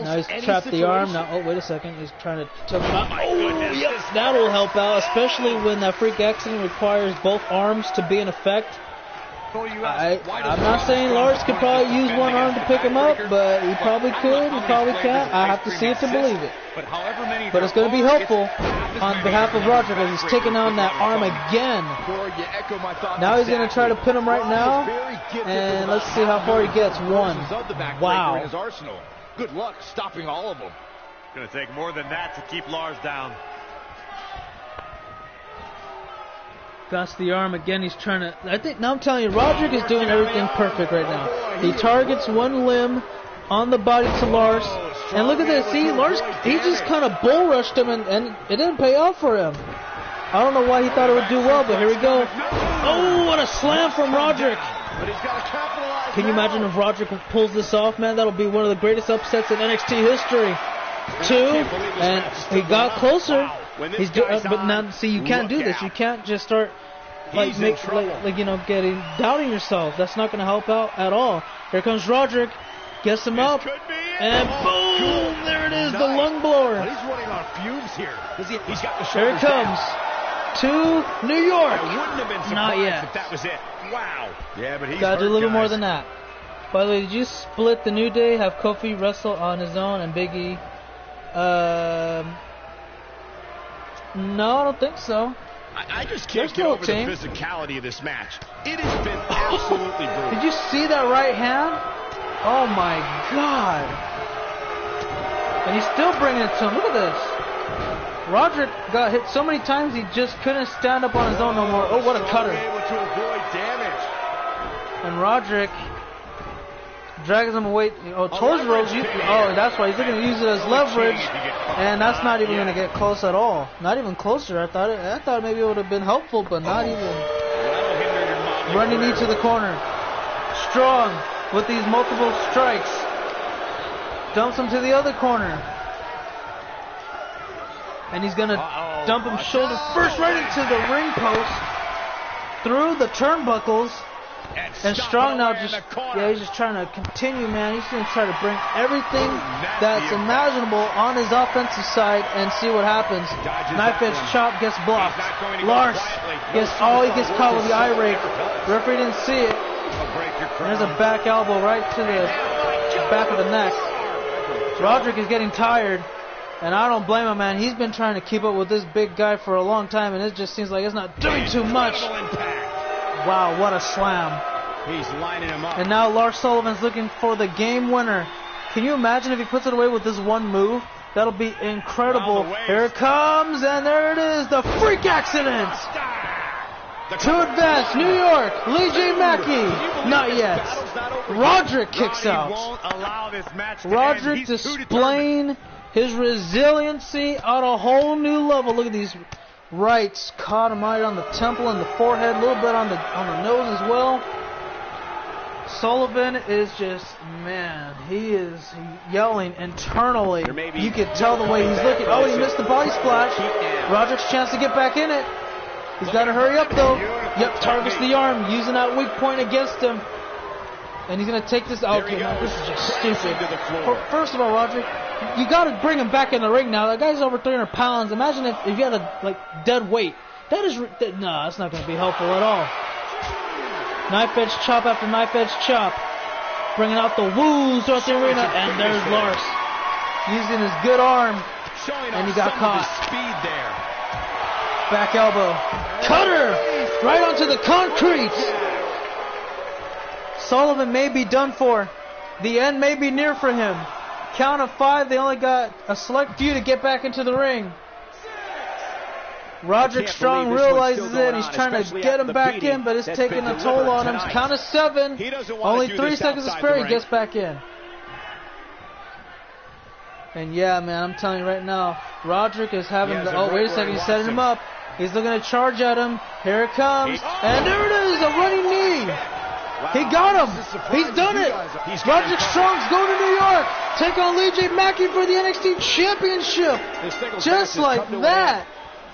Speaker 1: Now he's trapped the arm. Now, oh, wait a second. He's trying to took him out. Oh, yes, that'll help out, especially when that freak accident requires both arms to be in effect. I'm not saying Lars could probably use one arm to pick him up, but he probably could, he probably can't. I have to see it to believe it. But it's going to be helpful. on behalf of Roderick as he's taking on that arm again. Now he's going to try to pin him right now. And let's see how far he gets. One. Wow.
Speaker 4: Good luck stopping all of them.
Speaker 2: Going to take more than that to keep Lars down.
Speaker 1: Got the arm again. He's trying to. I think now I'm telling you, Roderick is doing everything perfect right now. He targets one limb on the body to Lars, and look at this. See, Lars, he just kind of bull rushed him, and it didn't pay off for him. I don't know why he thought it would do well, but here we go. Oh, what a slam from Roderick! Can you imagine if Roderick pulls this off, man? That'll be one of the greatest upsets in NXT history. 2, and he got closer. He's but now, see, you can't do this. You can't just start like doubting yourself. That's not going to help out at all. Here comes Roderick, gets him up, and boom! There it is, the lung blower.
Speaker 4: He's running on fumes here. He's got the
Speaker 1: here it comes to New York.
Speaker 4: I wouldn't have been surprised
Speaker 1: not yet.
Speaker 4: if that was it. Wow. Yeah, but he's
Speaker 1: got to do a little
Speaker 4: guys.
Speaker 1: more than that. By the way, did you split the New Day? Have Kofi wrestle on his own and Big E? No, I don't think so.
Speaker 4: I just can't get over the physicality of this match. It has been absolutely brutal.
Speaker 1: Did you see that right hand? Oh my God. And he's still bringing it to him. Look at this. Roderick got hit so many times he just couldn't stand up on his own no more. Oh, what a cutter.
Speaker 4: Able to avoid damage.
Speaker 1: And Roderick drags him away towards the ropes. Oh, that's why he's looking to use it as leverage, and that's not even going to get close at all. Not even closer. I thought maybe it would have been helpful, but not even. Running knee to the corner. Strong with these multiple strikes. Dumps him to the other corner, and he's going to dump him shoulder first right into the ring post through the turnbuckles. And Strong now he's just trying to continue, man. He's going to try to bring everything that's imaginable on his offensive side and see what happens. Knife edge chop gets blocked. Lars he gets caught with the eye rake. Referee didn't see it. There's a back elbow right to the back of the neck. Roderick is getting tired, and I don't blame him, man. He's been trying to keep up with this big guy for a long time, and it just seems like it's not doing too much. Wow, what a slam.
Speaker 4: He's lining him up.
Speaker 1: And now Lars Sullivan's looking for the game winner. Can you imagine if he puts it away with this one move? That'll be incredible. Here it comes, and there it is, the freak accident. To advance, New York, Lee J. Mackey. Not yet. Roderick kicks out. Roderick displaying his resiliency on a whole new level. Look at these rights. Caught him right on the temple and the forehead, a little bit on the nose as well. Sullivan is just, man, he is yelling internally. You can tell the way he's looking. Oh, he missed the body splash. Roderick's chance to get back in it. He's got to hurry up, though. Yep, targets the arm, using that weak point against him. And he's going to take this. Okay, man, this is just stupid. First of all, Roderick, you got to bring him back in the ring now. That guy's over 300 pounds. Imagine if you had a dead weight. No, that's not going to be helpful at all. Knife edge chop after knife edge chop. Bringing out the woos throughout the arena. And there's Lars. Using his good arm. And he got caught.
Speaker 4: Speed there.
Speaker 1: Back elbow. Cutter! Right onto the concrete. Sullivan may be done for. The end may be near for him. Count of 5. They only got a select few to get back into the ring. Roderick Strong realizes it. He's trying to get him back in, but it's taking a toll on him. Count of 7. Only 3 seconds to spare. He gets back in. And yeah, man, I'm telling you right now, Roderick is having the. Oh, wait a second. He's setting him up. He's looking to charge at him. Here it comes. And there it is. A running knee. He got him. He's done it. Roderick Strong's going to New York. Take on Lee J. Mackey for the NXT Championship. Just like that.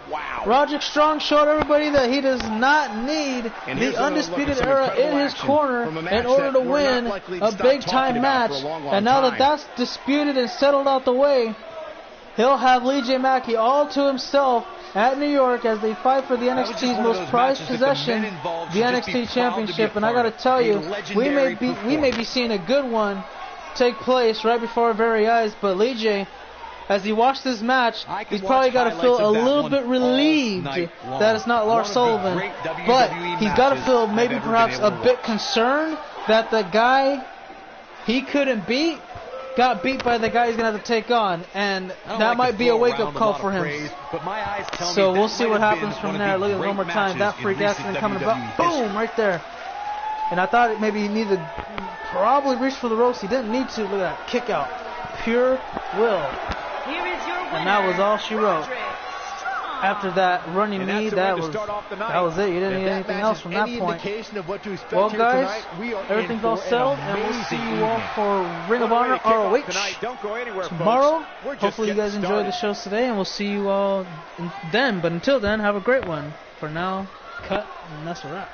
Speaker 4: Wow.
Speaker 1: Roderick Strong showed everybody that he does not need the Undisputed Era in his corner in order to win a big-time match. And now that that's disputed and settled out the way, he'll have Lee J. Mackey all to himself at New York as they fight for the NXT's most prized possession, the NXT Championship. And I got to tell you, we may be seeing a good one take place right before our very eyes. But Lee J, as he watched this match,
Speaker 5: I can
Speaker 1: he's probably
Speaker 5: watch
Speaker 1: got to feel a
Speaker 5: highlights of that
Speaker 1: little
Speaker 5: one
Speaker 1: bit
Speaker 5: all
Speaker 1: relieved
Speaker 5: night long.
Speaker 1: that it's not Lars
Speaker 5: One of the
Speaker 1: Sullivan,
Speaker 5: great WWE
Speaker 1: but he's got to
Speaker 5: matches
Speaker 1: feel
Speaker 5: I've
Speaker 1: maybe
Speaker 5: ever
Speaker 1: perhaps
Speaker 5: been
Speaker 1: a
Speaker 5: able to
Speaker 1: bit
Speaker 5: watch.
Speaker 1: concerned that the guy he couldn't beat got beat by the guy he's going to have to take on, and
Speaker 5: I don't
Speaker 1: that
Speaker 5: like
Speaker 1: might
Speaker 5: to
Speaker 1: be a
Speaker 5: throw
Speaker 1: wake-up
Speaker 5: around
Speaker 1: call
Speaker 5: lot
Speaker 1: for
Speaker 5: of
Speaker 1: him.
Speaker 5: praise, but my eyes tell
Speaker 1: So
Speaker 5: me
Speaker 1: we'll
Speaker 5: that
Speaker 1: see
Speaker 5: might
Speaker 1: what
Speaker 5: have
Speaker 1: happens
Speaker 5: been
Speaker 1: from
Speaker 5: one
Speaker 1: there.
Speaker 5: of the
Speaker 1: Look at it one
Speaker 5: great
Speaker 1: more time. That
Speaker 5: matches
Speaker 1: freak
Speaker 5: in recent
Speaker 1: accident coming about.
Speaker 5: WWE
Speaker 1: Boom!
Speaker 5: history.
Speaker 1: Right there. And I thought maybe he needed to probably reach for the ropes. He didn't need to. Look at that. Kick out. Pure will.
Speaker 3: Here is your winner,
Speaker 1: And that was all she wrote.
Speaker 3: Roderick Strong.
Speaker 1: After that running
Speaker 4: And
Speaker 1: knee,
Speaker 4: that's the
Speaker 1: that
Speaker 4: way to
Speaker 1: was
Speaker 4: start off the night.
Speaker 1: that was it. You didn't
Speaker 4: If
Speaker 1: need
Speaker 4: that
Speaker 1: anything
Speaker 4: match
Speaker 1: else
Speaker 4: is
Speaker 1: from that
Speaker 4: any
Speaker 1: point.
Speaker 4: indication of what to expect
Speaker 1: Well,
Speaker 4: here
Speaker 1: guys,
Speaker 4: tonight, we are in
Speaker 1: everything's
Speaker 4: for
Speaker 1: all
Speaker 4: an
Speaker 1: settled, and we'll
Speaker 4: amazing
Speaker 1: see you all
Speaker 4: evening.
Speaker 1: for Ring of
Speaker 4: What a way
Speaker 1: Honor
Speaker 4: to kick off
Speaker 1: ROH
Speaker 4: tonight. Don't go anywhere, folks.
Speaker 1: tomorrow.
Speaker 4: We're just
Speaker 1: Hopefully, you guys
Speaker 4: getting
Speaker 1: enjoy the
Speaker 4: started.
Speaker 1: shows today, and we'll see you all then. But until then, have a great one. For now, cut, and that's a wrap.